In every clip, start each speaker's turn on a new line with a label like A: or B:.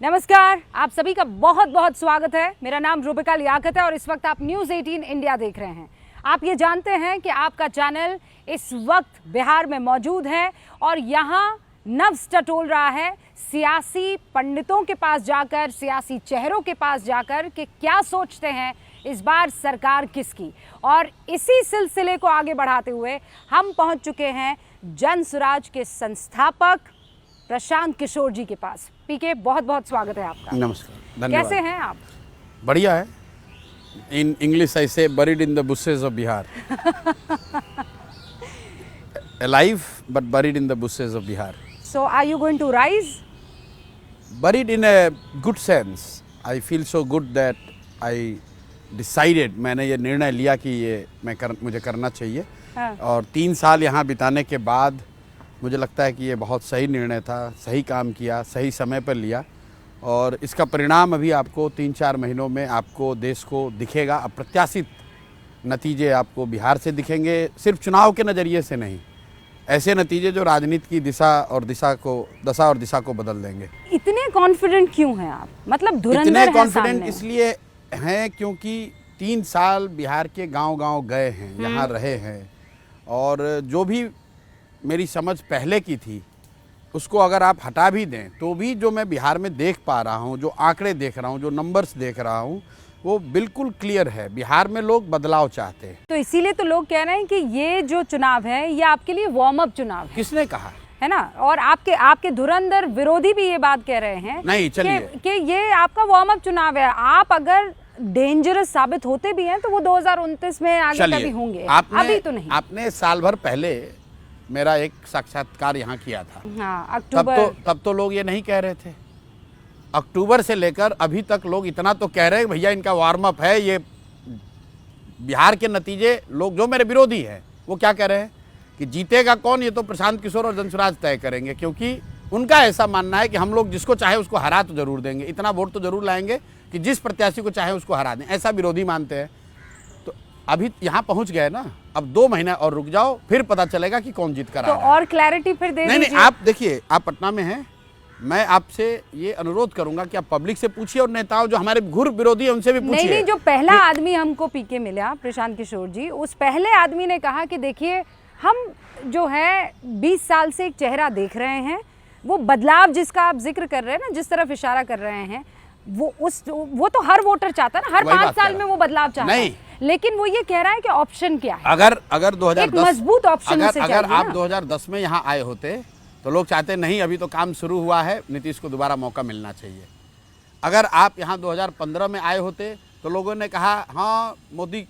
A: नमस्कार, आप सभी का बहुत बहुत स्वागत है। मेरा नाम रूबिका लियाकत है और इस वक्त आप न्यूज़ 18 इंडिया देख रहे हैं। आप ये जानते हैं कि आपका चैनल इस वक्त बिहार में मौजूद है और यहाँ नब्ज़ टटोल रहा है सियासी पंडितों के पास जाकर, सियासी चेहरों के पास जाकर कि क्या सोचते हैं इस बार सरकार किसकी। और इसी सिलसिले को आगे बढ़ाते हुए हम पहुँच चुके हैं जनसुराज के संस्थापक प्रशांत किशोर जी के पास। पीके, बहुत बहुत स्वागत है आपका।
B: नमस्कार, धन्यवाद।
A: कैसे हैं आप?
B: बढ़िया है। इन इंग्लिश आई से buried in the bushes of Bihar. Alive but buried in the bushes of Bihar.
A: So are you going to rise?
B: Buried in a good sense. I feel so good that I decided, मैंने ये निर्णय लिया कि ये मुझे करना चाहिए।
A: हाँ।
B: और 3 साल यहाँ बिताने के बाद मुझे लगता है कि ये बहुत सही निर्णय था, सही काम किया, सही समय पर लिया और इसका परिणाम अभी आपको 3-4 महीनों में आपको देश को दिखेगा। अप्रत्याशित नतीजे आपको बिहार से दिखेंगे, सिर्फ चुनाव के नज़रिए से नहीं, ऐसे नतीजे जो राजनीति की दशा और दिशा को बदल देंगे।
A: इतने कॉन्फिडेंट क्यों हैं आप? मतलब धुरंधर
B: इतने
A: हैं
B: कॉन्फिडेंट
A: सामने।
B: इसलिए हैं क्योंकि 3 साल बिहार के गांव-गांव गए हैं, यहाँ रहे हैं और जो भी मेरी समझ पहले की थी उसको अगर आप हटा भी दें तो भी जो मैं बिहार में देख पा रहा हूँ, जो आंकड़े देख रहा हूँ, जो नंबर्स देख रहा हूँ, वो बिल्कुल क्लियर है। बिहार में लोग बदलाव चाहते हैं।
A: तो इसीलिए तो लोग कह रहे हैं कि ये जो चुनाव है ये आपके लिए वार्म अप चुनाव
B: किसने कहा
A: है ना? और आपके धुरंधर विरोधी भी ये बात कह रहे हैं
B: नहीं, चलिए
A: कि ये आपका वार्म अप चुनाव है। आप अगर डेंजरस साबित होते भी हैं तो वो 2029 में आगे कभी होंगे, अभी तो नहीं।
B: आपने साल भर पहले मेरा एक साक्षात्कार यहाँ किया था।
A: हाँ, अक्टूबर।
B: तब तो लोग ये नहीं कह रहे थे। अक्टूबर से लेकर अभी तक लोग इतना तो कह रहे हैं भैया इनका वार्म अप है। ये बिहार के नतीजे, लोग जो मेरे विरोधी हैं वो क्या कह रहे हैं कि जीतेगा कौन, ये तो प्रशांत किशोर और जनसुराज तय करेंगे, क्योंकि उनका ऐसा मानना है कि हम लोग जिसको चाहे उसको हरा तो जरूर देंगे, इतना वोट तो जरूर लाएंगे कि जिस प्रत्याशी को चाहे उसको हरा दें, ऐसा विरोधी मानते हैं। तो अभी यहाँ पहुँच गए ना, अब 2 महीना और रुक जाओ, फिर पता चलेगा कि कौन जीत कर आ
A: तो
B: रहा है।
A: और क्लैरिटी फिर दे दीजिए।
B: नहीं, आप देखिए, आप पटना में हैं, मैं आपसे ये अनुरोध करूंगा कि आप पब्लिक से पूछिए और नेताओं जो हमारे घुर विरोधी हैं उनसे भी पूछिए।
A: नहीं, जो पहला आदमी हमको पीके मिला, प्रशांत किशोर जी, उस पहले आदमी ने कहा कि देखिए हम जो है 20 साल से एक चेहरा देख रहे हैं, वो बदलाव जिसका आप जिक्र कर रहे हैं ना, जिस तरफ इशारा कर रहे हैं, वो तो हर वोटर चाहता है ना, हर 5 साल में वो बदलाव चाहता है। लेकिन वो ये कह रहा है कि ऑप्शन क्या है।
B: अगर 2010
A: मजबूत ऑप्शन
B: अगर आप 2010 में यहाँ आए होते तो लोग चाहते नहीं, अभी तो काम शुरू हुआ है, नीतीश को दोबारा मौका मिलना चाहिए। अगर आप यहाँ 2015 में आए होते तो लोगों ने कहा हाँ मोदी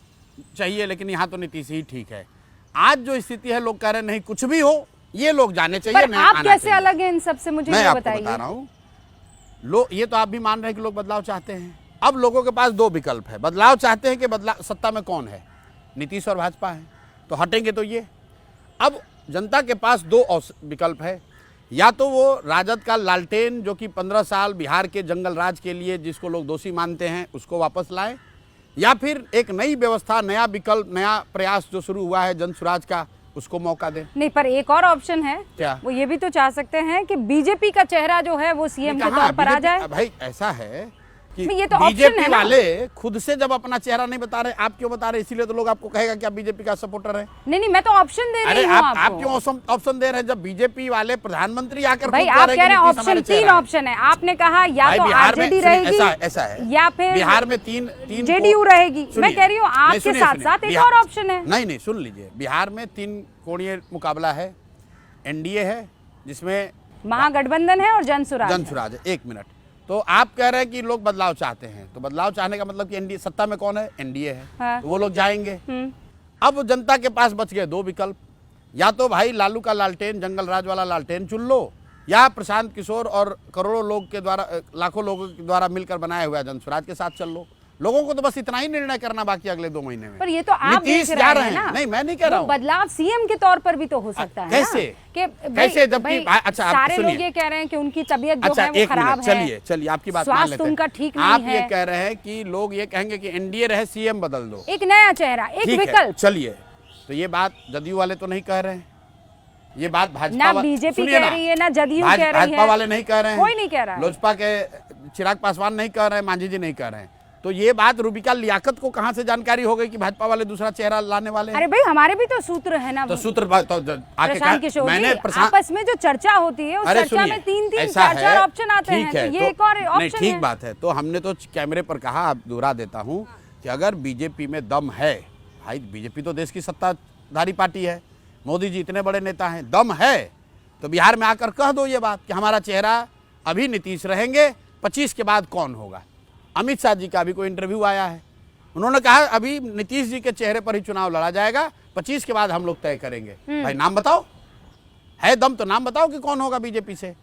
B: चाहिए लेकिन यहाँ तो नीतीश ही ठीक है। आज जो स्थिति है, लोग कह रहे नहीं, कुछ भी हो ये लोग जाने चाहिए।
A: पर आप कैसे अलग हैं इन सब से, मुझे ये बताइए।
B: बता रहा हूँ, ये तो आप भी मान रहे हैं कि लोग बदलाव चाहते हैं। अब लोगों के पास 2 विकल्प है। बदलाव चाहते हैं कि बदलाव सत्ता में कौन है, नीतीश और भाजपा है, तो हटेंगे तो ये। अब जनता के पास 2 विकल्प है, या तो वो राजद का लालटेन जो कि 15 साल बिहार के जंगल राज के लिए जिसको लोग दोषी मानते हैं उसको वापस लाएं, या फिर एक नई व्यवस्था, नया विकल्प, नया प्रयास जो शुरू हुआ है जनसुराज का, उसको मौका दें।
A: नहीं, पर एक और ऑप्शन है।
B: क्या? वो
A: ये भी तो चाह सकते हैं कि बीजेपी का चेहरा जो है वो सीएम के तौर पर आ जाए।
B: भाई ऐसा है कि
A: ये तो
B: बीजेपी वाले खुद से जब अपना चेहरा नहीं बता रहे, आप क्यों बता रहे? इसीलिए तो लोग आपको कहेगा कि आप बीजेपी का सपोर्टर है।
A: नहीं, मैं तो ऑप्शन दे रही हूं आपको।
B: आप क्यों ऑप्शन दे रहे हैं जब बीजेपी वाले प्रधानमंत्री आकर
A: भाई आप कह रहे हैं ऑप्शन 3 ऑप्शन है। आपने कहा या तो आरजेडी रहेगी,
B: ऐसा है,
A: या फिर
B: बिहार में तीन
A: जेडीयू रहेगी। मैं कह रही हूँ आपके साथ साथ एक और ऑप्शन है।
B: नहीं, सुन लीजिए, बिहार में 3 कोणीय मुकाबला है। एनडीए है जिसमें
A: महागठबंधन है और जनसुराज
B: है। 1 मिनट, तो आप कह रहे हैं कि लोग बदलाव चाहते हैं, तो बदलाव चाहने का मतलब कि एनडीए सत्ता में कौन है? एनडीए है।
A: हाँ।
B: तो वो लोग जाएंगे। अब जनता के पास बच गए 2 विकल्प, या तो भाई लालू का लालटेन, जंगल राज वाला लालटेन चुन लो, या प्रशांत किशोर और करोड़ों लोग के द्वारा, लाखों लोगों के द्वारा मिलकर बनाया हुआ जनसुराज के साथ चल लो। लोगों को तो बस इतना ही निर्णय करना बाकी अगले 2 महीने में।
A: पर ये तो आप
B: नीतीश जा रहे हैं। नहीं, मैं नहीं कह रहा हूँ।
A: बदलाव सीएम के तौर पर भी तो हो सकता है।
B: कैसे जबकि अच्छा
A: सारे लोग ये कह रहे हैं कि उनकी तबीयत जो है वो खराब है।
B: चलिए आपकी बात मान लेते हैं।
A: स्वास्थ्य उनका ठीक नहीं है।
B: आप ये कह रहे हैं कि लोग ये कहेंगे कि एनडीए रहे, सीएम बदल दो,
A: एक नया चेहरा, एक विकल्प।
B: चलिए, तो ये बात जदयू वाले तो नहीं कह रहे हैं। ये बात भाजपा
A: ना बीजेपी
B: सुनिए
A: कह रही है, ना जदयू कह रही है,
B: भाजपा वाले नहीं कह रहे हैं,
A: कोई नहीं कह रहा है।
B: लोजपा के चिराग पासवान नहीं कह रहे हैं, मांझी जी नहीं कह रहे हैं। तो ये बात रूबिका लियाकत को कहां से जानकारी हो गई कि भाजपा वाले दूसरा चेहरा लाने वाले हैं?
A: अरे भाई हमारे भी तो सूत्र है ना,
B: तो सूत्र तो आके
A: प्रशांत किशोर
B: मैंने
A: जी, आपस में जो चर्चा होती है उस
B: अरे
A: चर्चा
B: सुनिए,
A: में तीन
B: ऐसा है,
A: चार ऑप्शन आते हैं,
B: ठीक
A: तो
B: है,
A: ये
B: तो
A: एक और
B: नहीं,
A: ऑप्शन
B: ठीक
A: है।
B: बात है। तो हमने तो कैमरे पर कहा, अब दोहरा देता हूं कि अगर बीजेपी में दम है, भाई बीजेपी तो देश की सत्ताधारी पार्टी है, मोदी जी इतने बड़े नेता हैं, दम है तो बिहार में आकर कह दो ये बात कि हमारा चेहरा अभी नीतीश रहेंगे, 25 के बाद कौन होगा। अमित शाह जी का अभी कोई इंटरव्यू आया है, उन्होंने कहा अभी नीतीश जी के चेहरे पर ही चुनाव लड़ा जाएगा, 25 के बाद हम लोग तय करेंगे। भाई नाम बताओ, है दम तो नाम बताओ कि कौन होगा बीजेपी से।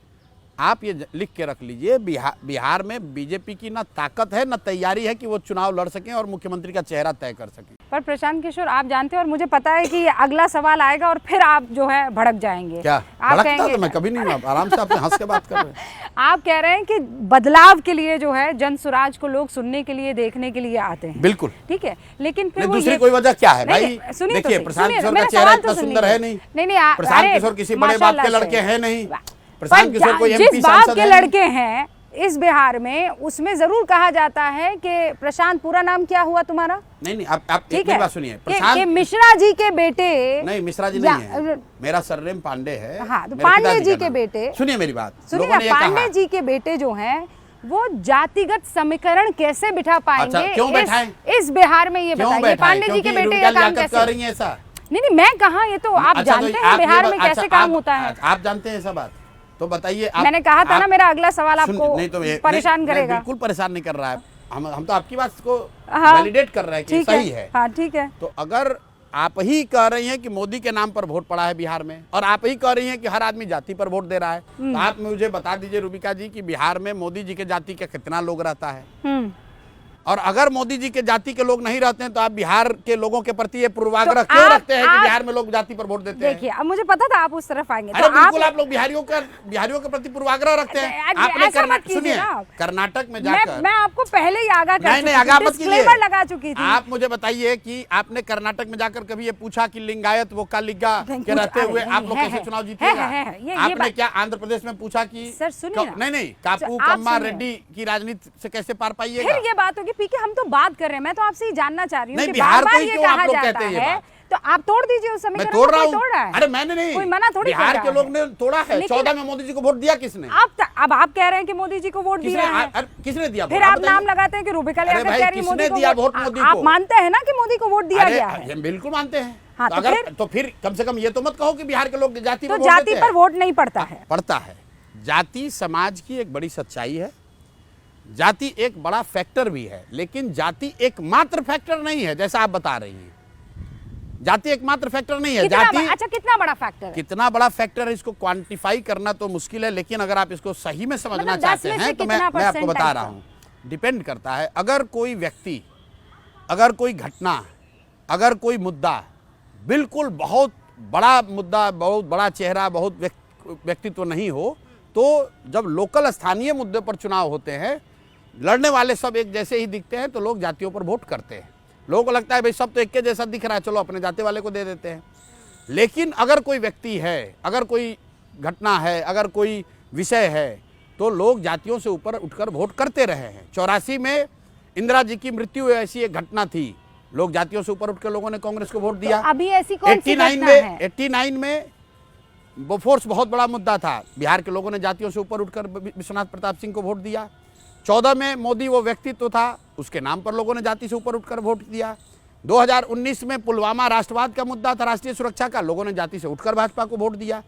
B: आप ये लिख के रख लीजिए, बिहार में बीजेपी की ना ताकत है ना तैयारी है कि वो चुनाव लड़ सकें और मुख्यमंत्री का चेहरा तय कर सकें।
A: पर प्रशांत किशोर आप जानते हो, और मुझे पता है कि अगला सवाल आएगा और फिर आप जो है भड़क जाएंगे।
B: क्या
A: आप
B: भड़कता? तो मैं कभी नहीं, आराम से आपसे हंस के बात कर रहे हैं।
A: आप कह रहे हैं कि बदलाव के लिए जो है जन स्वराज को लोग सुनने के लिए, देखने के लिए आते हैं।
B: बिल्कुल
A: ठीक है, लेकिन फिर वो
B: दूसरी कोई वजह क्या है
A: नहीं,
B: भाई?
A: सुनिए तो
B: देखिए
A: सही,
B: प्रशांत
A: सुनिए,
B: किशोर
A: मेरा
B: का चेहरा
A: सवाल तो
B: इतना
A: सुनिए।
B: सुंदर है नहीं।
A: नहीं
B: प्रशांत
A: अरे,
B: किशोर किसी बड़े बाप के
A: माशाल्लाह
B: लड़के
A: से।
B: हैं नहीं।
A: पर
B: प्रशांत किशोर कोई
A: जिस
B: एमपी
A: बाप
B: सांसद
A: के
B: है
A: लड़के हैं इस बिहार में, उसमें जरूर कहा जाता है कि प्रशांत, पूरा नाम क्या हुआ तुम्हारा?
B: नहीं आप
A: ठीक
B: एक
A: है,
B: बात सुनिए,
A: कि
B: प्रशांत
A: मिश्रा जी के बेटे।
B: नहीं, मिश्रा जी नहीं है, मेरा सरनेम पांडे है।
A: हाँ, तो
B: मेरे
A: पांडे
B: पिताजी
A: जी
B: का
A: के
B: नाम।
A: बेटे,
B: सुनिए मेरी बात,
A: सुनिए
B: लोगों ने ये
A: पांडे
B: कहा।
A: जी के बेटे जो हैं वो जातिगत समीकरण कैसे बिठा पाएंगे?
B: अच्छा, क्यों बैठाएं?
A: इस बिहार में ये
B: क्यों
A: बताइए,
B: बैठाएं?
A: पांडे जी के
B: क्योंकि
A: बेटे
B: रूबिका
A: का काम
B: लियाकत
A: कैसे?
B: कर रही है ऐसा?
A: नहीं मैं कहा, ये तो आप
B: अच्छा,
A: जानते
B: तो
A: हैं
B: आप ये
A: बिहार में
B: अच्छा,
A: कैसे काम होता है।
B: आप जानते हैं ऐसा बात, तो बताइए।
A: मैंने कहा था ना, मेरा अगला सवाल आपको
B: नहीं तो
A: परेशान करेगा।
B: बिल्कुल परेशान नहीं कर रहा है, हम तो आपकी बात को
A: हाँ,
B: वैलिडेट कर रहे हैं कि सही है।
A: हाँ ठीक है।
B: तो अगर आप ही कह रही हैं कि मोदी के नाम पर वोट पड़ा है बिहार में, और आप ही कह रही हैं कि हर आदमी जाति पर वोट दे रहा है, तो आप मुझे बता दीजिए रूबिका जी कि बिहार में मोदी जी के जाति के कितना लोग रहता है? और अगर मोदी जी के जाति के लोग नहीं रहते हैं तो आप बिहार के लोगों के प्रति ये पूर्वाग्रह क्यों रखते हैं कि बिहार में लोग जाति पर वोट देते हैं?
A: देखिए, अब मुझे पता था आप उस तरफ आएंगे।
B: अरे बिल्कुल, आप लोग बिहारियों के प्रति पूर्वाग्रह रखते हैं। आपने सुनिए, कर्नाटक में जाकर
A: मैं आपको पहले ही आगाह कर
B: नहीं आगाह मत कीजिए,
A: लगा चुकी थी।
B: आप मुझे बताइए कि आपने कर्नाटक में जाकर कभी ये पूछा कि लिंगायत वो कालिगा के रहते हुए आप लोग कैसे चुनाव जीतेगा? आपने क्या आंध्र प्रदेश में पूछा कि
A: सर सुनिए,
B: नहीं कापू कम्मा रेड्डी की राजनीति से कैसे पार पाइएगा?
A: फिर ये बात होगी पीके, हम तो बात कर रहे हैं, मैं तो आपसे ये जानना चाह रही हूँ
B: नहीं,
A: कि
B: बिहार
A: बार-बार
B: को ही
A: ये
B: क्यों
A: कहा
B: आप लोग
A: जाता
B: कहते हैं ये
A: है,
B: बात?
A: तो आप तोड़ दीजिए उस समीकरण
B: मैं
A: को।
B: तोड़ रहा
A: कोई तोड़
B: हूँ। अरे मैंने नहीं,
A: कोई मना थोड़ी
B: बिहार
A: कर
B: के
A: रहा
B: लोग ने तोड़ा है।
A: लेकिन-
B: 14 में मोदी जी को वोट दिया किसने?
A: अब आप कह रहे हैं कि मोदी जी को वोट दिया है,
B: किसने दिया?
A: फिर आप नाम लगाते हैं कि रूबिका लियाकत कह रही है मोदी को
B: दिया
A: वोट।
B: मोदी
A: आप
B: को?
A: मानते हैं ना कि मोदी को वोट दिया गया है?
B: हम बिल्कुल मानते हैं।
A: हाँ,
B: तो
A: तो
B: अगर
A: फिर?
B: तो फिर कम से कम ये तो मत कहो कि बिहार के लोग जाति
A: तो
B: पर वोट
A: जाति
B: देते
A: पर
B: हैं।
A: वोट नहीं पड़ता है।
B: पड़ता है। जाति समाज की एक बड़ी सच्चाई है, जाति एक बड़ा फैक्टर भी है, लेकिन जाति एकमात्र फैक्टर नहीं है जैसा आप बता रही हैं। जाति एकमात्र फैक्टर नहीं है। जाति
A: अच्छा, कितना बड़ा फैक्टर है?
B: कितना बड़ा फैक्टर है इसको क्वांटिफाई करना तो मुश्किल है, लेकिन अगर आप इसको सही में समझना
A: मतलब 10
B: चाहते
A: में से
B: हैं तो
A: कितना
B: मैं आपको
A: परसेंट
B: बता
A: टाइप
B: रहा
A: का?
B: हूँ। डिपेंड करता है, अगर कोई व्यक्ति, अगर कोई घटना, अगर कोई मुद्दा बिल्कुल बहुत बड़ा मुद्दा, बहुत बड़ा चेहरा, बहुत व्यक्तित्व नहीं हो, तो जब लोकल स्थानीय मुद्दे पर चुनाव होते हैं, लड़ने वाले सब एक जैसे ही दिखते हैं तो लोग जातियों पर वोट करते हैं। लोगों को लगता है भाई सब तो एक के जैसा दिख रहा है, चलो अपने जाति वाले को दे देते हैं। लेकिन अगर कोई व्यक्ति है, अगर कोई घटना है, अगर कोई विषय है, तो लोग जातियों से ऊपर उठकर वोट करते रहे हैं। 84 में इंदिरा जी की मृत्यु ऐसी एक घटना थी, लोग जातियों से ऊपर उठकर लोगों ने कांग्रेस को वोट दिया।
A: तो अभी ऐसी कौन सी घटना है?
B: 89 में बोफोर्स बहुत बड़ा मुद्दा था, बिहार के लोगों ने जातियों से ऊपर उठकर विश्वनाथ प्रताप सिंह को वोट दिया। 14 में मोदी वो व्यक्तित्व था, उसके नाम पर लोगों ने जाति से ऊपर उठकर वोट दिया। 2019 में पुलवामा राष्ट्रवाद का मुद्दा था, राष्ट्रीय सुरक्षा का, लोगों ने जाति से उठकर भाजपा को वोट दिया।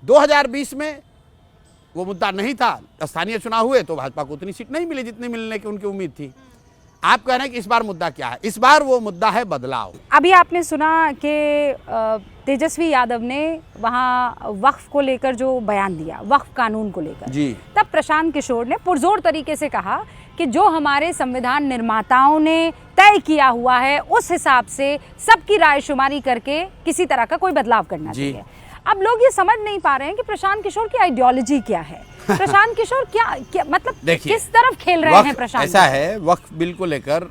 B: 2020 में वो मुद्दा नहीं था, स्थानीय चुनाव हुए तो भाजपा को उतनी सीट नहीं मिली जितनी मिलने की उनकी उम्मीद थी। आप कह रहे हैं कि इस बार मुद्दा क्या है? इस बार वो मुद्दा है बदलाव।
A: अभी आपने सुना कि तेजस्वी यादव ने वहाँ वक्फ को लेकर जो बयान दिया, वक्फ कानून को लेकर
B: जी,
A: तब प्रशांत किशोर ने पुरजोर तरीके से कहा कि जो हमारे संविधान निर्माताओं ने तय किया हुआ है उस हिसाब से सबकी रायशुमारी करके किसी तरह का कोई बदलाव करना चाहिए। अब लोग ये समझ नहीं पा रहे हैं कि प्रशांत किशोर की आइडियोलॉजी क्या है। प्रशांत किशोर क्या मतलब किस तरफ खेल रहे हैं प्रशांत?
B: ऐसा है, वक्फ बिल को लेकर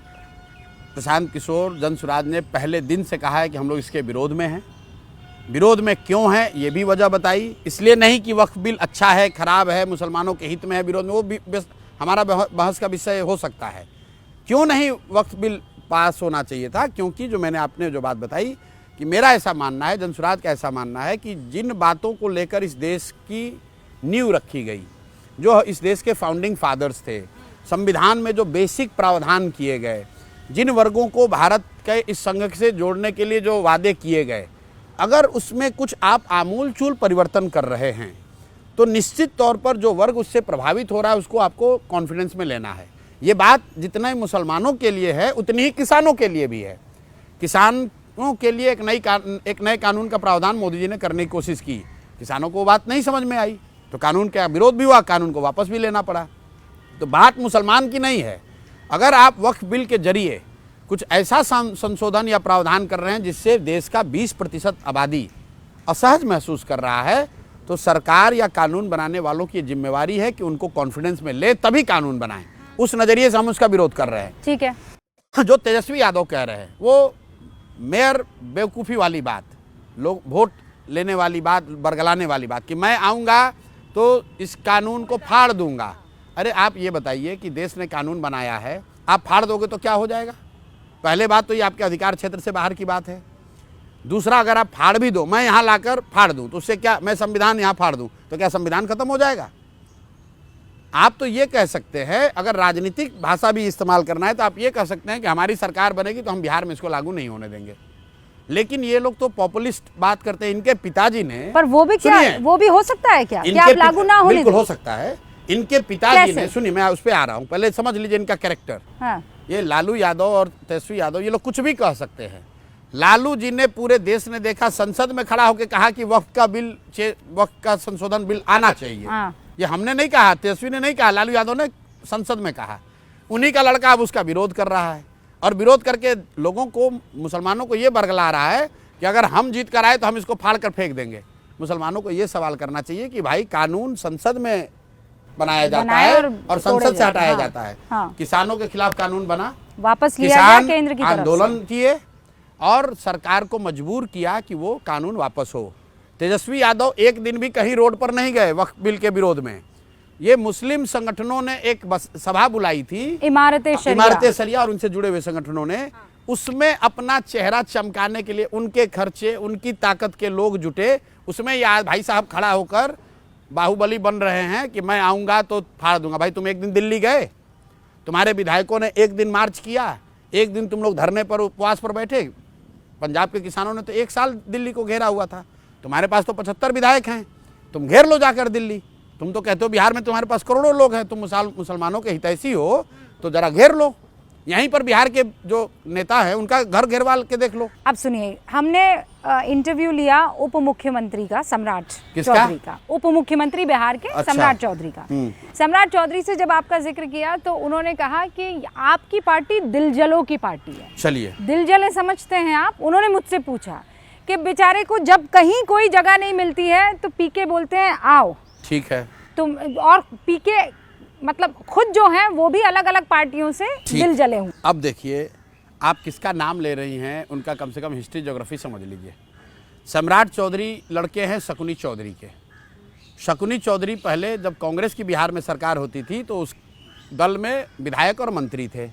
B: प्रशांत किशोर, जन स्वराज ने पहले दिन से कहा है कि हम लोग इसके विरोध में हैं। विरोध में क्यों है ये भी वजह बताई। इसलिए नहीं कि वक्फ बिल अच्छा है, खराब है, मुसलमानों के हित में है, विरोध में, वो भी हमारा बहस का विषय हो सकता है। क्यों नहीं वक्फ बिल पास होना चाहिए था? क्योंकि जो मैंने आपने जो बात बताई कि मेरा ऐसा मानना है, जनसुराज का ऐसा मानना है कि जिन बातों को लेकर इस देश की नींव रखी गई, जो इस देश के फाउंडिंग फादर्स थे, संविधान में जो बेसिक प्रावधान किए गए, जिन वर्गों को भारत के इस संघ से जोड़ने के लिए जो वादे किए गए, अगर उसमें कुछ आप आमूल चूल परिवर्तन कर रहे हैं तो निश्चित तौर पर जो वर्ग उससे प्रभावित हो रहा है उसको आपको कॉन्फिडेंस में लेना है। ये बात जितना ही मुसलमानों के लिए है उतनी ही किसानों के लिए भी है। किसानों के लिए एक नए कानून का प्रावधान मोदी जी ने करने की कोशिश की, किसानों को वो बात नहीं समझ में आई तो कानून का विरोध भी हुआ, कानून को वापस भी लेना पड़ा। तो बात मुसलमान की नहीं है। अगर आप वक्फ बिल के जरिए कुछ ऐसा संशोधन या प्रावधान कर रहे हैं जिससे देश का 20% आबादी असहज महसूस कर रहा है, तो सरकार या कानून बनाने वालों की जिम्मेवारी है कि उनको कॉन्फिडेंस में ले तभी कानून बनाएं। उस नजरिए से हम उसका विरोध कर रहे हैं।
A: ठीक है।
B: जो तेजस्वी यादव कह रहे हैं वो मेयर बेवकूफ़ी वाली बात, लोग वोट लेने वाली बात, बरगलाने वाली बात कि मैं आऊँगा तो इस कानून को फाड़ दूंगा। अरे आप ये बताइए कि देश ने कानून बनाया है, आप फाड़ दोगे तो क्या हो जाएगा? पहले बात तो ये आपके अधिकार क्षेत्र से बाहर की बात है। दूसरा, अगर आप फाड़ भी दो, मैं यहाँ लाकर फाड़ दूँ तो उससे क्या, मैं संविधान यहाँ फाड़ दूँ तो क्या संविधान खत्म हो जाएगा? आप तो ये कह सकते हैं, अगर राजनीतिक भाषा भी इस्तेमाल करना है तो आप ये कह सकते हैं कि हमारी सरकार बनेगी तो हम बिहार में इसको लागू नहीं होने देंगे। लेकिन ये लोग तो पॉपुलिस्ट बात करते हैं। इनके पिताजी ने,
A: पर वो भी क्या, वो भी हो सकता है क्या कि आप लागू ना होने
B: बिल्कुल हो सकता है। इनके पिताजी ने, सुनिए मैं उस पर आ रहा हूँ, पहले समझ लीजिए इनका कैरेक्टर।
A: हाँ।
B: ये लालू यादव और तेजस्वी यादव ये लोग कुछ भी कह सकते हैं। लालू जी ने पूरे देश ने देखा, संसद में खड़ा होकर कहा कि वक्फ का संशोधन बिल आना चाहिए।
A: हाँ।
B: ये हमने नहीं कहा, तेजस्वी ने नहीं कहा, लालू यादव ने संसद में कहा। उन्हीं का लड़का अब उसका विरोध कर रहा है और विरोध करके लोगों को, मुसलमानों को ये बरगला रहा है कि अगर हम जीत कर आए तो हम इसको फाड़ कर फेंक देंगे। मुसलमानों को ये सवाल करना चाहिए कि भाई कानून संसद में बनाया जाता है और संसद से हटाया जाता है।
A: हाँ।
B: किसानों के खिलाफ कानून बना,
A: वापस लिया गया
B: किसान
A: केंद्र की तरफ से।
B: आंदोलन किए और सरकार को मजबूर किया कि वो कानून वापस हो। तेजस्वी यादव एक दिन भी कहीं रोड पर नहीं गए वक्फ बिल के विरोध में। ये मुस्लिम संगठनों ने एक सभा बुलाई थी, इमारत शरिया और उनसे जुड़े हुए संगठनों ने, उसमें अपना चेहरा चमकाने के लिए उनके खर्चे, उनकी ताकत के लोग जुटे। उसमें ये भाई साहब खड़ा होकर बाहुबली बन रहे हैं कि मैं आऊँगा तो फाड़ दूंगा। भाई तुम एक दिन दिल्ली गए, तुम्हारे विधायकों ने एक दिन मार्च किया, एक दिन तुम लोग धरने पर उपवास पर बैठे। पंजाब के किसानों ने तो 1 साल दिल्ली को घेरा हुआ था। तुम्हारे पास तो 75 विधायक हैं, तुम घेर लो जाकर दिल्ली। तुम तो कहते हो बिहार में तुम्हारे पास करोड़ों लोग हैं, तुम मुसलमानों के हितैषी हो तो जरा घेर लो। यहीं पर बिहार के जो नेता है उनका घर घेरवाल के देख लो।
A: अब सुनिए, हमने इंटरव्यू लिया उप मुख्यमंत्री का, सम्राट चौधरी का, उप मुख्यमंत्री बिहार के। अच्छा। सम्राट चौधरी का। सम्राट चौधरी से जब आपका जिक्र किया तो उन्होंने कहा कि आपकी पार्टी दिलजलों की पार्टी है।
B: चलिए,
A: दिलजले समझते हैं आप? उन्होंने मुझसे पूछा कि बेचारे को जब कहीं कोई जगह नहीं मिलती है तो पीके बोलते हैं आओ। ठीक है। तुम और पीके मतलब खुद जो हैं वो भी अलग अलग पार्टियों से दिल जले हुए।
B: अब देखिए, आप किसका नाम ले रही हैं, उनका कम से कम हिस्ट्री ज्योग्राफी समझ लीजिए। सम्राट चौधरी लड़के हैं शकुनी चौधरी के। शकुनी चौधरी पहले जब कांग्रेस की बिहार में सरकार होती थी तो उस दल में विधायक और मंत्री थे।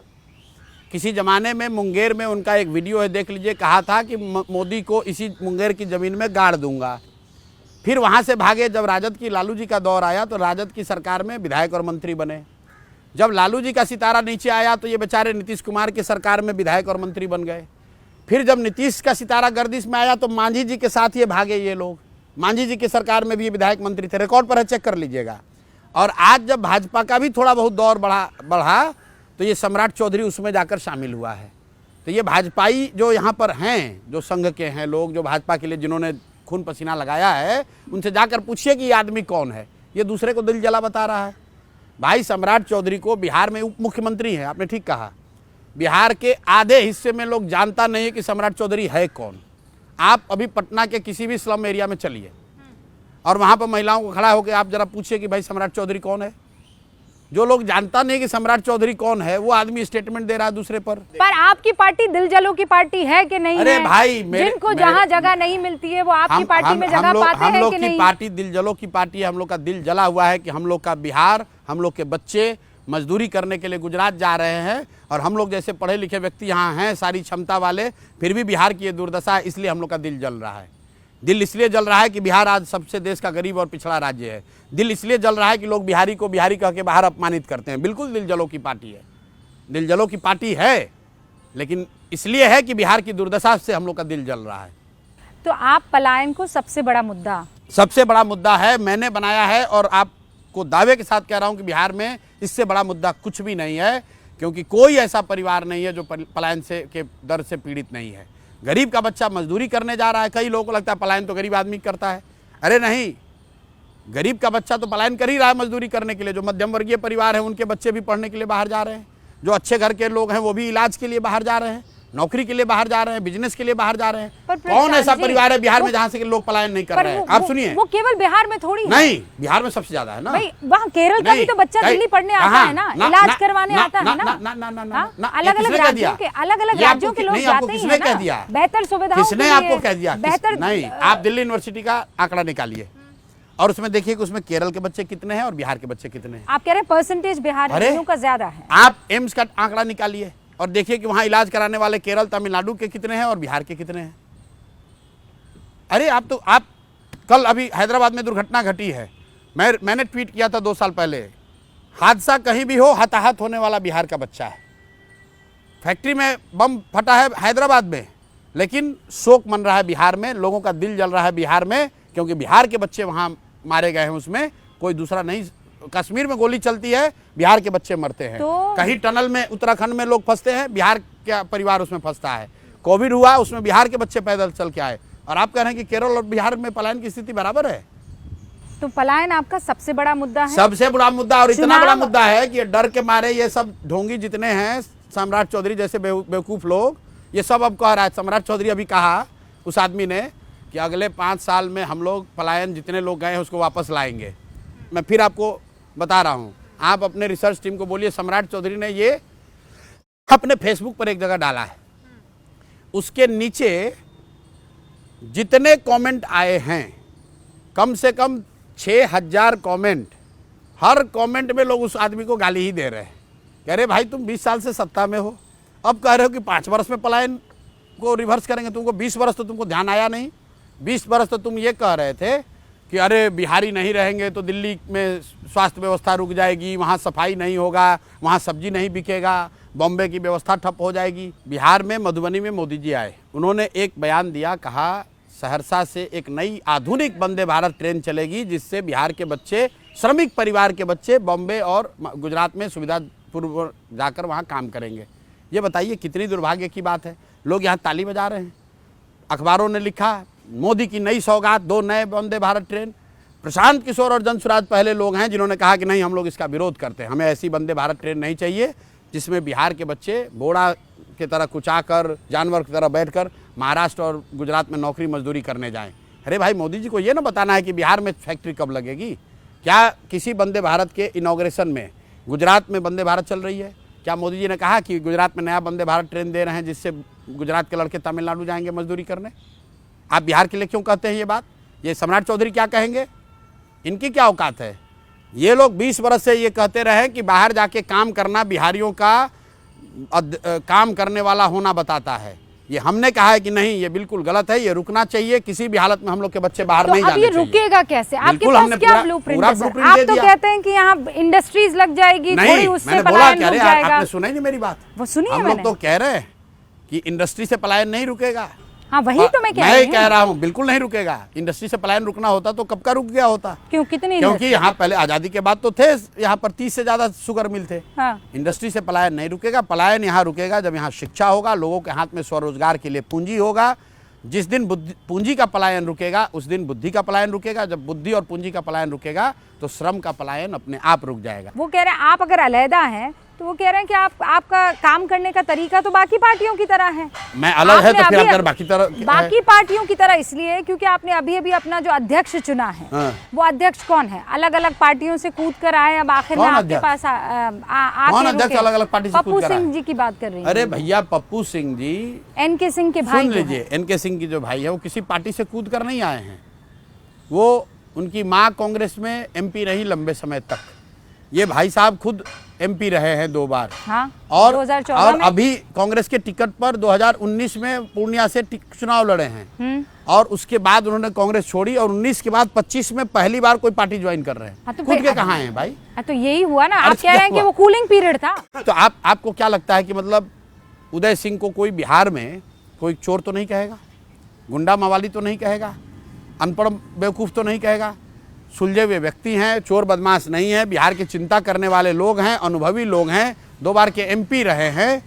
B: किसी ज़माने में मुंगेर में उनका एक वीडियो है, देख लीजिए, कहा था कि मोदी को इसी मुंगेर की ज़मीन में गाड़ दूंगा। फिर वहाँ से भागे। जब राजद की, लालू जी का दौर आया तो राजद की सरकार में विधायक और मंत्री बने। जब लालू जी का सितारा नीचे आया तो ये बेचारे नीतीश कुमार की सरकार में विधायक और मंत्री बन गए। फिर जब नीतीश का सितारा गर्दिश में आया तो मांझी जी के साथ ये भागे ये लोग। मांझी जी की सरकार में भी ये विधायक मंत्री थे, रिकॉर्ड पर है, चेक कर लीजिएगा। और आज जब भाजपा का भी थोड़ा बहुत दौर बढ़ा तो ये सम्राट चौधरी उसमें जाकर शामिल हुआ है। तो ये भाजपाई जो यहाँ पर हैं, जो संघ के हैं लोग, जो भाजपा के लिए जिन्होंने खून पसीना लगाया है, उनसे जाकर पूछिए कि ये आदमी कौन है। ये दूसरे को दिल जला बता रहा है। भाई सम्राट चौधरी को बिहार में उप मुख्यमंत्री है, आपने ठीक कहा। बिहार के आधे हिस्से में लोग जानता नहीं है कि सम्राट चौधरी है कौन। आप अभी पटना के किसी भी स्लम एरिया में चलिए और वहाँ पर महिलाओं को खड़ा होकर आप जरा पूछिए कि भाई सम्राट चौधरी कौन है। जो लोग जानता नहीं कि सम्राट चौधरी कौन है, वो आदमी स्टेटमेंट दे रहा है दूसरे पर।
A: आपकी पार्टी दिल जलों की पार्टी है कि नहीं?
B: अरे
A: है?
B: भाई,
A: जिनको जहां जगह नहीं मिलती है वो आपकी पार्टी में जगह पाते हैं कि नहीं?
B: हम लोग की पार्टी दिल जलों की पार्टी है। हम लोग का दिल जला हुआ है कि हम लोग का बिहार, हम लोग के बच्चे मजदूरी करने के लिए गुजरात जा रहे हैं, और हम लोग जैसे पढ़े लिखे व्यक्ति यहाँ हैं, सारी क्षमता वाले, फिर भी बिहार की ये दुर्दशा है। इसलिए हम लोग का दिल जल रहा है। दिल इसलिए जल रहा है कि बिहार आज सबसे देश का गरीब और पिछड़ा राज्य है। दिल इसलिए जल रहा है कि लोग बिहारी को बिहारी कह के बाहर अपमानित करते हैं। बिल्कुल दिल जलों की पार्टी है, दिल जलों की पार्टी है, लेकिन इसलिए है कि बिहार की दुर्दशा से हम लोग का दिल जल रहा है।
A: तो आप पलायन को सबसे बड़ा मुद्दा
B: है, मैंने बनाया है, और आपको दावे के साथ कह रहा हूं कि बिहार में इससे बड़ा मुद्दा कुछ भी नहीं है, क्योंकि कोई ऐसा परिवार नहीं है जो पलायन से के दर से पीड़ित नहीं है। गरीब का बच्चा मजदूरी करने जा रहा है। कई लोगों को लगता है पलायन तो गरीब आदमी करता है। अरे नहीं, गरीब का बच्चा तो पलायन कर ही रहा है मजदूरी करने के लिए। जो मध्यम वर्गीय परिवार है उनके बच्चे भी पढ़ने के लिए बाहर जा रहे हैं। जो अच्छे घर के लोग हैं वो भी इलाज के लिए बाहर जा रहे हैं, नौकरी के लिए बाहर जा रहे हैं, बिजनेस के लिए बाहर जा रहे हैं। कौन ऐसा परिवार है बिहार में जहाँ से लोग पलायन नहीं कर रहे हैं? आप सुनिए,
A: वो केवल बिहार में थोड़ी है।
B: नहीं, बिहार में सबसे ज्यादा है ना।
A: वहाँ केरल का भी तो बच्चा दिल्ली पढ़ने आता है ना, इलाज करवाने आता है ना। अलग अलग राज्यों के लोग जाते ही हैं ना, बेहतर सुविधाओं के लिए।
B: किसने आपको कह दिया?
A: बेहतर
B: नहीं, आप दिल्ली यूनिवर्सिटी का आंकड़ा निकालिए और उसमें देखिए कि उसमें केरल के बच्चे कितने हैं और बिहार के बच्चे कितने हैं।
A: आप कह रहे हैं परसेंटेज बिहार का ज्यादा है।
B: आप एम्स का आंकड़ा निकालिए और देखिए कि वहां इलाज कराने वाले केरल, तमिलनाडु के कितने हैं और बिहार के कितने हैं। अरे आप कल अभी हैदराबाद में दुर्घटना घटी है, मैंने ट्वीट किया था 2 साल पहले, हादसा कहीं भी हो, हताहत होने वाला बिहार का बच्चा है। फैक्ट्री में बम फटा है हैदराबाद में, लेकिन शोक मन रहा है बिहार में, लोगों का दिल जल रहा है बिहार में, क्योंकि बिहार के बच्चे वहां मारे गए हैं, उसमें कोई दूसरा नहीं। कश्मीर में गोली चलती है, बिहार के बच्चे मरते हैं। कहीं टनल में उत्तराखंड में लोग फंसते हैं, बिहार का परिवार उसमें फंसता है। कोविड हुआ, उसमें बिहार के बच्चे पैदल चल के आए, और आप कह रहे हैं कि केरल और बिहार में पलायन की स्थिति बराबर है।
A: तो पलायन आपका सबसे बड़ा मुद्दा है?
B: सबसे बड़ा मुद्दा, और इतना बड़ा मुद्दा है कि डर के मारे ये सब ढोंगी जितने हैं, सम्राट चौधरी जैसे बेवकूफ लोग, ये सब अब कह रहा है। सम्राट चौधरी अभी कहा उस आदमी ने कि अगले 5 साल में हम लोग पलायन जितने लोग गए हैं उसको वापस लाएंगे। मैं फिर आपको बता रहा हूं, आप अपने रिसर्च टीम को बोलिए, सम्राट चौधरी ने ये अपने फेसबुक पर एक जगह डाला है, उसके नीचे जितने कमेंट आए हैं, कम से कम 6000 कमेंट, हर कमेंट में लोग उस आदमी को गाली ही दे रहे हैं। कह रहे भाई तुम 20 साल से सत्ता में हो, अब कह रहे हो कि 5 वर्ष में पलायन को रिवर्स करेंगे। तुमको 20 वर्ष तो तुमको ध्यान आया नहीं। 20 वर्ष तो तुम ये कह रहे थे कि अरे बिहारी नहीं रहेंगे तो दिल्ली में स्वास्थ्य व्यवस्था रुक जाएगी, वहाँ सफाई नहीं होगा, वहाँ सब्जी नहीं बिकेगा, बॉम्बे की व्यवस्था ठप हो जाएगी। बिहार में मधुबनी में मोदी जी आए, उन्होंने एक बयान दिया, कहा सहरसा से एक नई आधुनिक वंदे भारत ट्रेन चलेगी, जिससे बिहार के बच्चे, श्रमिक परिवार के बच्चे बॉम्बे और गुजरात में सुविधापूर्वक जाकर वहाँ काम करेंगे। ये बताइए कितनी दुर्भाग्य की बात है। लोग यहाँ ताली बजा रहे हैं, अखबारों ने लिखा मोदी की नई सौगात, 2 नए वंदे भारत ट्रेन। प्रशांत किशोर और जनसुराज पहले लोग हैं जिन्होंने कहा कि नहीं, हम लोग इसका विरोध करते हैं, हमें ऐसी वंदे भारत ट्रेन नहीं चाहिए जिसमें बिहार के बच्चे बोड़ा की तरह कुचाकर, जानवर की तरह बैठकर महाराष्ट्र और गुजरात में नौकरी मजदूरी करने जाएं। अरे भाई, मोदी जी को ये ना बताना है कि बिहार में फैक्ट्री कब लगेगी। क्या किसी वंदे भारत के इनॉग्रेशन में गुजरात में वंदे भारत चल रही है? क्या मोदी जी ने कहा कि गुजरात में नया वंदे भारत ट्रेन दे रहे हैं जिससे गुजरात के लड़के तमिलनाडु जाएंगे मजदूरी करने? आप बिहार के लिए क्यों कहते हैं ये बात? ये सम्राट चौधरी क्या कहेंगे? इनकी क्या औकात है? ये लोग 20 वर्ष से ये कहते रहे कि बाहर जाके काम करना बिहारियों का काम करने वाला होना बताता है। ये हमने कहा है कि नहीं, ये बिल्कुल गलत है, ये रुकना चाहिए, किसी भी हालत में हम लोग के बच्चे बाहर नहीं जाने चाहिए।
A: अब ये रुकेगा कैसे? आपके पास क्या ब्लूप्रिंट है? आप तो कहते हैं कि यहाँ इंडस्ट्रीज लग जाएगी, थोड़ी उससे पलायन रुक जाएगा।
B: आपने सुना ही नहीं मेरी बात।
A: वो सुनिए,
B: हम लोग तो कह रहे हैं कि इंडस्ट्री से पलायन नहीं रुकेगा।
A: हाँ, वही तो मैं कह
B: रहा हूँ, बिल्कुल नहीं रुकेगा। इंडस्ट्री से पलायन रुकना होता तो कब का रुक गया होता। क्योंकि यहाँ पहले आजादी के बाद तो थे यहाँ पर 30 से ज्यादा शुगर मिल थे। हाँ। इंडस्ट्री से पलायन नहीं रुकेगा। पलायन यहाँ रुकेगा जब यहाँ शिक्षा होगा, लोगों के हाथ में स्वरोजगार के लिए पूंजी होगा। जिस दिन पूंजी का पलायन रुकेगा उस दिन बुद्धि का पलायन रुकेगा। जब बुद्धि और पूंजी का पलायन रुकेगा तो श्रम का पलायन अपने आप रुक जाएगा।
A: वो कह रहे हैं आप अगर अलहदा हैं तो वो कह रहे हैं कि आपका काम करने का तरीका तो बाकी पार्टियों की तरह है।
B: मैं अलग है तो फिर अगर
A: बाकी पार्टियों की तरह इसलिए क्योंकि आपने अभी अभी अपना जो अध्यक्ष चुना है,
B: हाँ।
A: वो अध्यक्ष कौन है? अलग अलग पार्टियों से कूद कर आए, अब आखिर में आपके पास
B: कौन अध्यक्ष अलग अलग पार्टी से कूद
A: पप्पू
B: कर आए?
A: सिंह जी की बात कर रही हूँ।
B: अरे भैया, पप्पू सिंह जी
A: एनके सिंह के भाई
B: सुन लीजिए, एनके सिंह की जो भाई है वो किसी पार्टी से कूद कर नहीं आए हैं। वो उनकी माँ कांग्रेस में एमपी रही लंबे समय तक। ये भाई साहब खुद एमपी रहे हैं 2 बार।
A: हाँ,
B: और
A: 2014 में।
B: अभी कांग्रेस के टिकट पर 2019 में पूर्णिया से चुनाव लड़े हैं। और उसके बाद उन्होंने कांग्रेस छोड़ी और 19 के बाद 25 में पहली बार कोई पार्टी ज्वाइन कर रहे हैं।
A: हाँ, तो
B: खुद के कहाँ हैं भाई?
A: तो यही हुआ ना, आप कह रहे हैं कि वो कूलिंग पीरियड था।
B: तो आपको क्या लगता है कि मतलब उदय सिंह को कोई बिहार में कोई चोर तो नहीं कहेगा, गुंडा मवाली तो नहीं कहेगा, अनपढ़ बेवकूफ़ तो नहीं कहेगा? सुलझे हुए व्यक्ति हैं, चोर बदमाश नहीं है, बिहार की चिंता करने वाले लोग हैं, अनुभवी लोग हैं, 2 बार के एमपी रहे हैं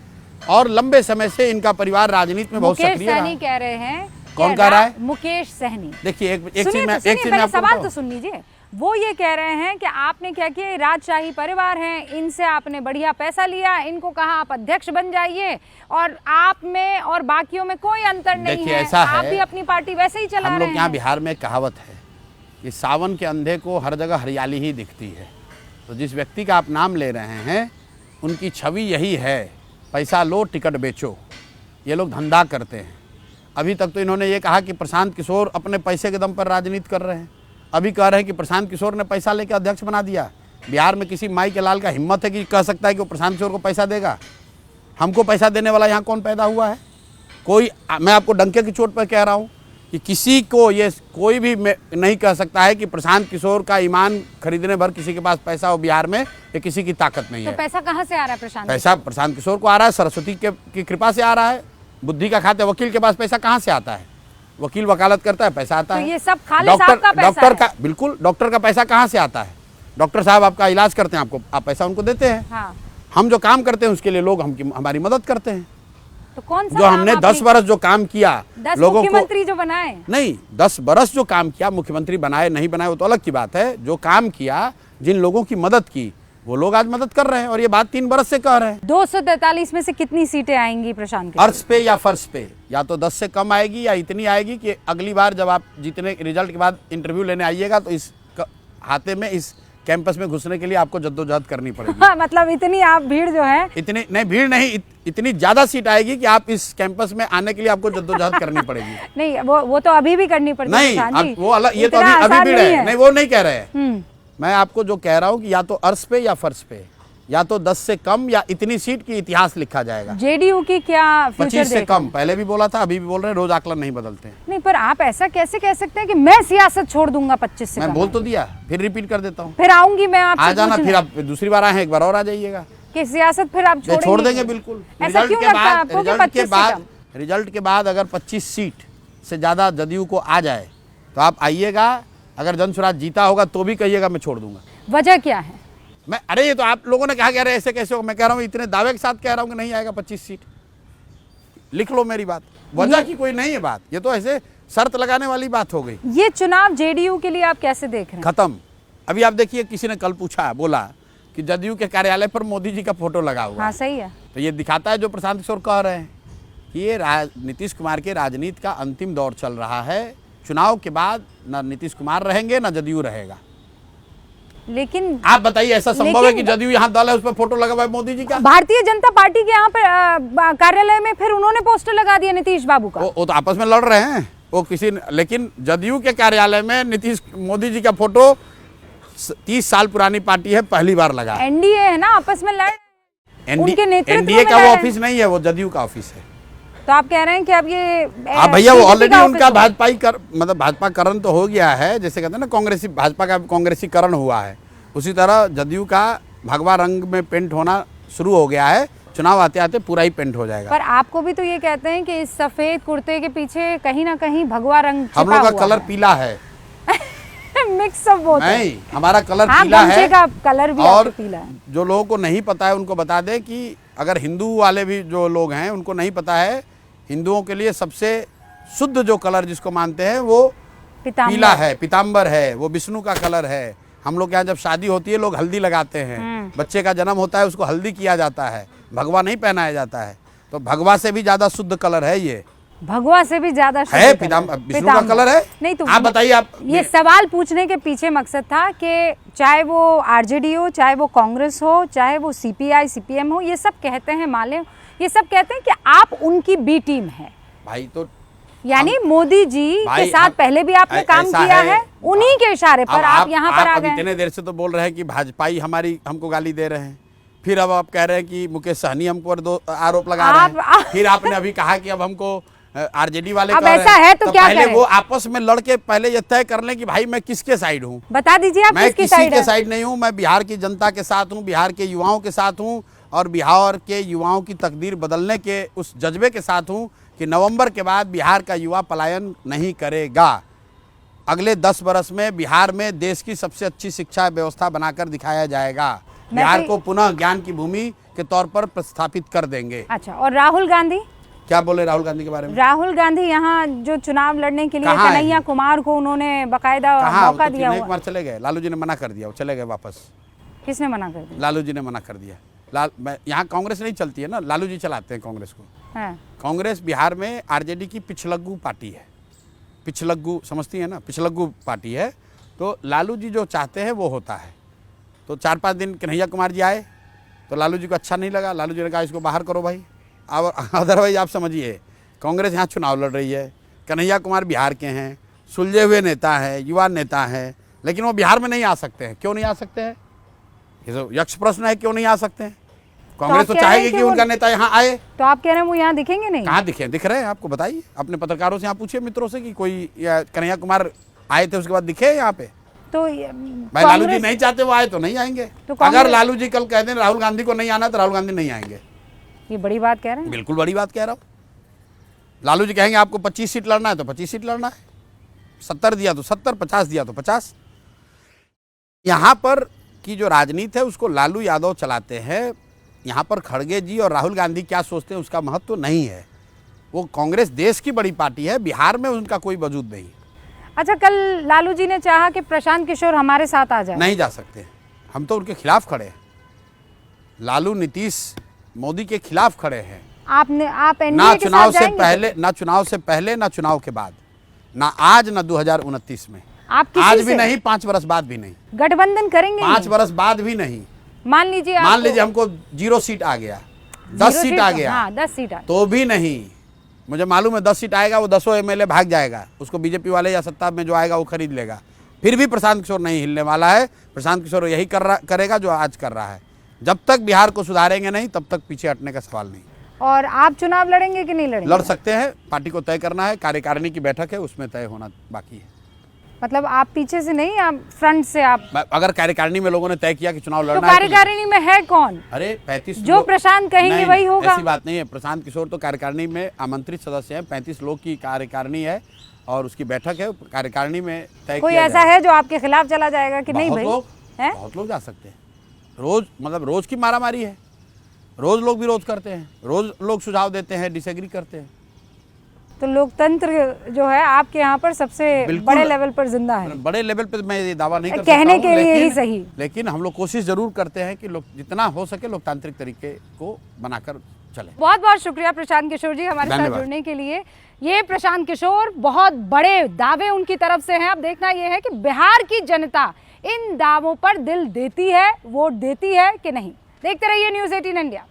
B: और लंबे समय से इनका परिवार राजनीति में बहुत सक्रिय रहा।
A: मुकेश सहनी कह रहे हैं।
B: कौन कह रहा है?
A: मुकेश सहनी।
B: देखिए एक चीज मैं
A: सवाल तो सुन लीजिए। वो ये कह रहे हैं कि आपने क्या किया, राजशाही परिवार हैं, इनसे आपने बढ़िया पैसा लिया, इनको कहा आप अध्यक्ष बन जाइए और आप में और बाकियों में कोई अंतर नहीं है, आप भी अपनी पार्टी वैसे ही चला रहे हैं।
B: हम लोग यहाँ बिहार में कहावत है कि सावन के अंधे को हर जगह हरियाली ही दिखती है। तो जिस व्यक्ति का आप नाम ले रहे हैं उनकी छवि यही है, पैसा लो टिकट बेचो। ये लोग धंधा करते हैं। अभी तक तो इन्होंने ये कहा कि प्रशांत किशोर अपने पैसे के दम पर राजनीति कर रहे हैं। अभी कह रहे हैं कि प्रशांत किशोर ने पैसा लेकर अध्यक्ष बना दिया। बिहार में किसी माई के लाल का हिम्मत है कि कह सकता है कि वो प्रशांत किशोर को पैसा देगा? हमको पैसा देने वाला यहाँ कौन पैदा हुआ है? कोई, मैं आपको डंके की चोट पर कह रहा हूँ कि किसी को ये कोई भी नहीं कह सकता है कि प्रशांत किशोर का ईमान खरीदने भर किसी के पास पैसा हो बिहार में, ये किसी की ताकत नहीं है।
A: तो पैसा कहाँ से आ रहा है प्रशांत?
B: पैसा प्रशांत किशोर को आ रहा है, सरस्वती की कृपा से आ रहा है। बुद्धि का खाते वकील के पास पैसा कहाँ से आता है? वकील वकालत करता है, पैसा आता है।
A: ये सब खाले साहब का पैसा
B: डॉक्टर का, बिल्कुल, डॉक्टर का पैसा कहाँ से आता है? डॉक्टर साहब आपका इलाज करते हैं, आपको आप पैसा उनको देते हैं।
A: हाँ।
B: हम जो काम करते हैं उसके लिए लोग हमारी मदद करते हैं।
A: तो कौन सा
B: जो हमने 10 बरस जो काम किया,
A: 10
B: लोगों को
A: मुख्यमंत्री जो बनाए
B: नहीं, 10 बरस जो काम किया, मुख्यमंत्री बनाए नहीं बनाए वो तो अलग की बात है। जो काम किया, जिन लोगों की मदद की, वो लोग आज मदद कर रहे हैं और ये बात 3 बरस से कह रहे हैं।
A: 243 में से कितनी सीटें आएंगी प्रशांत?
B: अर्श पे या फर्श पे, या तो 10 से कम आएगी या इतनी आएगी कि अगली बार जब आप जीतने रिजल्ट के बाद इंटरव्यू लेने आइएगा तो इस हाथे में, इस कैंपस में घुसने के लिए आपको जद्दोजहद करनी पड़ेगी।
A: हाँ, मतलब इतनी आप भीड़ जो है,
B: इतनी नहीं, भीड़ नहीं, इतनी ज्यादा सीट आएगी कि आप इस कैंपस में आने के लिए आपको जद्दोजहद करनी पड़ेगी।
A: नहीं, वो तो अभी भी करनी पड़ती है।
B: नहीं, वो अलग, ये तो अभी भीड़ है। नहीं, वो नहीं कह रहे हैं। मैं आपको जो कह रहा हूँ कि या तो अर्श पे या फर्श पे, या तो 10 से कम या इतनी सीट की इतिहास लिखा जाएगा।
A: जेडीयू की क्या फ्यूचर
B: 25 से कम, पहले भी बोला था, अभी भी बोल रहे हैं, रोज आकलन नहीं बदलते हैं।
A: नहीं, पर आप ऐसा कैसे कह सकते हैं कि मैं सियासत छोड़ दूंगा 25 से कम?
B: मैं बोल तो दिया, फिर रिपीट कर देता हूँ।
A: फिर आऊंगी मैं आपसे,
B: आ जाना, फिर आप दूसरी बार आए हैं, एक बार और आ जाइएगा
A: कि सियासत फिर आप
B: छोड़ देंगे। बिल्कुल।
A: ऐसा क्यों लगता है आपको कि 25 से कम?
B: रिजल्ट के बाद अगर 25 सीट से ज्यादा जदयू को आ जाए तो आप आइएगा। अगर जन स्वराज जीता होगा तो भी कहिएगा मैं छोड़ दूंगा।
A: वजह क्या है?
B: अरे ये तो आप लोगों ने कहा कि अरे ऐसे कैसे हो, मैं कह रहा हूँ इतने दावे के साथ कह रहा हूँ कि नहीं आएगा 25 सीट। लिख लो मेरी बात, वजह की कोई नहीं है बात, ये तो ऐसे शर्त लगाने वाली बात हो गई।
A: ये चुनाव जेडीयू के लिए आप कैसे देख रहे हैं?
B: खत्म। अभी आप देखिए, किसी ने कल पूछा, बोला कि जदयू के कार्यालय पर मोदी जी का फोटो लगा हुआ।
A: हाँ, सही है।
B: तो ये दिखाता है जो प्रशांत किशोर कह रहे हैं कि ये नीतीश कुमार के राजनीति का अंतिम दौर चल रहा है। चुनाव के बाद न नीतीश कुमार रहेंगे न जदयू रहेगा।
A: लेकिन
B: आप बताइए, ऐसा संभव है कि जदयू यहाँ दल है उस पर फोटो लगा हुआ है मोदी जी का?
A: भारतीय जनता पार्टी के यहाँ पे कार्यालय में फिर उन्होंने पोस्टर लगा दिया नीतीश बाबू का।
B: वो तो आपस में लड़ रहे हैं वो किसी, लेकिन जदयू के कार्यालय में नीतीश मोदी जी का फोटो 30 साल पुरानी पार्टी है, पहली बार लगा।
A: एनडीए है ना, आपस में लड़, उनके नेतृत्व
B: एनडीए का वो ऑफिस नहीं है, वो जदयू का ऑफिस है।
A: तो आप कह रहे हैं कि अब ये
B: भैया वो ऑलरेडी उनका मतलब भाजपाकरण तो हो गया है, जैसे कहते हैं ना कांग्रेसी, भाजपा का कांग्रेसीकरण हुआ है, उसी तरह जदयू का भगवा रंग में पेंट होना शुरू हो गया है। चुनाव आते आते पूरा ही पेंट हो जाएगा।
A: पर आपको भी तो ये कहते हैं कि इस सफेद कुर्ते के पीछे कहीं ना कहीं भगवा रंग
B: हम लोग का कलर पीला है।
A: Mix of both.
B: नहीं, हमारा कलर
A: हाँ,
B: पीला है
A: का कलर भी
B: और
A: पीला है।
B: जो लोगों को नहीं पता है उनको बता दें कि अगर हिंदू वाले भी जो लोग हैं उनको नहीं पता है, हिंदुओं के लिए सबसे शुद्ध जो कलर जिसको मानते हैं वो पीला है, पीताम्बर है, वो विष्णु का कलर है। हम लोग के यहाँ जब शादी होती है लोग हल्दी लगाते हैं, बच्चे का जन्म होता है उसको हल्दी किया जाता है, भगवा नहीं पहनाया जाता है। तो भगवा से भी ज्यादा शुद्ध कलर है ये,
A: भगवा से भी ज्यादा
B: है विष्णु का कलर है।
A: नहीं तो
B: आप बताइए। आप
A: ये सवाल पूछने के पीछे मकसद था कि चाहे वो आरजेडी हो, चाहे वो कांग्रेस हो, चाहे वो सीपीआई सीपीएम हो, ये सब कहते हैं माले, ये सब कहते हैं कि आप उनकी बी टीम है
B: भाई। तो
A: यानी मोदी जी के साथ पहले भी आपने काम किया है, उन्हीं के इशारे पर आप यहाँ पर आ गए।
B: इतने देर से तो बोल रहे हैं कि भाजपाई हमारी हमको गाली दे रहे हैं, फिर अब आप कह रहे हैं कि मुकेश सहनी हमको दो आरोप लगा रहे हैं, फिर आपने अभी कहा कि अब हमको आरजेडी वाले
A: अब ऐसा है तो क्या
B: पहले
A: करें?
B: वो आपस में लड़के पहले ये तय कर लें कि भाई मैं किसके साइड हूँ।
A: बता दीजिए आप
B: मैं
A: किसकी
B: किसी
A: साइड
B: के
A: है?
B: साइड नहीं हूँ, मैं बिहार की जनता के साथ हूँ, बिहार के युवाओं के साथ हूँ और बिहार के युवाओं की तकदीर बदलने के उस जज्बे के साथ हूँ कि नवंबर के बाद बिहार का युवा पलायन नहीं करेगा। अगले 10 वर्ष में बिहार में देश की सबसे अच्छी शिक्षा व्यवस्था बनाकर दिखाया जाएगा। बिहार को पुनः ज्ञान की भूमि के तौर पर प्रस्थापित कर देंगे।
A: अच्छा, और राहुल गांधी
B: क्या बोले राहुल गांधी के बारे में?
A: राहुल गांधी यहाँ जो चुनाव लड़ने के लिए कन्हैया कुमार को उन्होंने बकायदा मौका दिया हुआ।
B: कुमार चले गए, लालू जी ने मना कर दिया, वो चले गए वापस।
A: किसने मना कर दिया?
B: लालू जी ने मना कर दिया। यहाँ कांग्रेस नहीं चलती है ना, लालू जी चलाते हैं कांग्रेस को। कांग्रेस बिहार में आरजेडी की पिछलग्गू पार्टी है। पिछलग्गू समझती है ना, पिछलग्गू पार्टी है। तो लालू जी जो चाहते हैं वो होता है। तो 4-5 दिन कन्हैया कुमार जी आए तो लालू जी को अच्छा नहीं लगा, लालू जी ने कहा इसको बाहर करो भाई। और अदरवाइज आप समझिए कांग्रेस यहाँ चुनाव लड़ रही है, कन्हैया कुमार बिहार के हैं, सुलझे हुए नेता हैं, युवा नेता हैं, लेकिन वो बिहार में नहीं आ सकते हैं। क्यों नहीं आ सकते हैं? ये तो यक्ष प्रश्न है, क्यों नहीं आ सकते हैं? कांग्रेस तो चाहेगी कि उनका नेता यहाँ आए।
A: तो आप कह रहे हैं वो यहाँ दिखेंगे नहीं?
B: कहाँ दिख रहे हैं आपको? बताइए अपने पत्रकारों से, यहाँ पूछिए मित्रों से कि कोई कन्हैया कुमार आए थे उसके बाद दिखे यहाँ पे?
A: तो
B: भाई लालू जी नहीं चाहते वो आए तो नहीं आएंगे। तो अगर लालू जी कल कह दें राहुल गांधी को नहीं आना तो राहुल गांधी नहीं आएंगे।
A: ये बड़ी बात कह रहे हैं?
B: बिल्कुल बड़ी बात कह रहा हूँ। लालू जी कहेंगे आपको 25 सीट लड़ना है तो 25 सीट लड़ना है, 70 दिया तो 70, 50 दिया तो 50। यहाँ पर की जो राजनीति है उसको लालू यादव चलाते हैं। यहाँ पर खड़गे जी और राहुल गांधी क्या सोचते हैं उसका महत्व नहीं है। वो कांग्रेस देश की बड़ी पार्टी है, बिहार में उनका कोई वजूद नहीं।
A: अच्छा, कल लालू जी ने चाहा कि प्रशांत किशोर हमारे साथ आ जाए।
B: नहीं जा सकते, हम तो उनके खिलाफ खड़े हैं। लालू नीतीश मोदी के खिलाफ खड़े हैं।
A: आप
B: ना चुनाव से पहले, ना चुनाव से पहले, ना चुनाव के बाद, ना आज, ना 2029 में।
A: आप
B: आज भी नहीं, 5 वर्ष बाद भी नहीं।
A: गठबंधन करेंगे?
B: 5 वर्ष बाद भी नहीं।
A: मान लीजिए
B: हमको 0 सीट आ गया, 10 सीट आ गया।
A: हाँ, 10 सीट
B: तो भी नहीं। मुझे मालूम है 10 सीट आएगा, वो 10 एमएलए भाग जाएगा, उसको बीजेपी वाले या सत्ता में जो आएगा वो खरीद लेगा। फिर भी प्रशांत किशोर नहीं हिलने वाला है। प्रशांत किशोर यही करेगा जो आज कर रहा है। जब तक बिहार को सुधारेंगे नहीं तब तक पीछे हटने का सवाल नहीं।
A: और आप चुनाव लड़ेंगे कि नहीं लड़ेंगे?
B: लड़ सकते हैं, पार्टी को तय करना है, कार्यकारिणी की बैठक है उसमें तय होना बाकी है।
A: मतलब आप पीछे से नहीं, आप फ्रंट से? आप
B: अगर कार्यकारिणी में लोगों ने तय किया कि चुनाव लड़ना
A: तो कार्यकारिणी में है कौन?
B: अरे 35
A: जो प्रशांत कहेंगे वही होगा।
B: ऐसी बात नहीं है। प्रशांत किशोर तो कार्यकारिणी में आमंत्रित सदस्य हैं। 35 लोग की कार्यकारिणी है और उसकी बैठक है, कार्यकारिणी में तय।
A: कोई ऐसा है जो आपके खिलाफ चला जाएगा कि नहीं? भाई
B: बहुत लोग जा सकते हैं। रोज की मारामारी है, रोज लोग विरोध करते हैं, रोज लोग सुझाव देते हैं, डिसएग्री करते हैं।
A: तो लोकतंत्र जो है आपके यहाँ पर सबसे बड़े लेवल पर जिंदा है।
B: बड़े लेवल पर मैं ये दावा नहीं कर सकता
A: कहने के लिए ही सही,
B: लेकिन हम लोग कोशिश जरूर करते हैं कि लोग जितना हो सके लोकतांत्रिक तरीके को बनाकर चले।
A: बहुत बहुत शुक्रिया प्रशांत किशोर जी हमारे साथ जुड़ने के लिए। ये प्रशांत किशोर, बहुत बड़े दावे उनकी तरफ से हैं। अब देखना यह है कि बिहार की जनता इन दावों पर दिल देती है, वोट देती है कि नहीं। देखते रहिए न्यूज़ 18 इंडिया।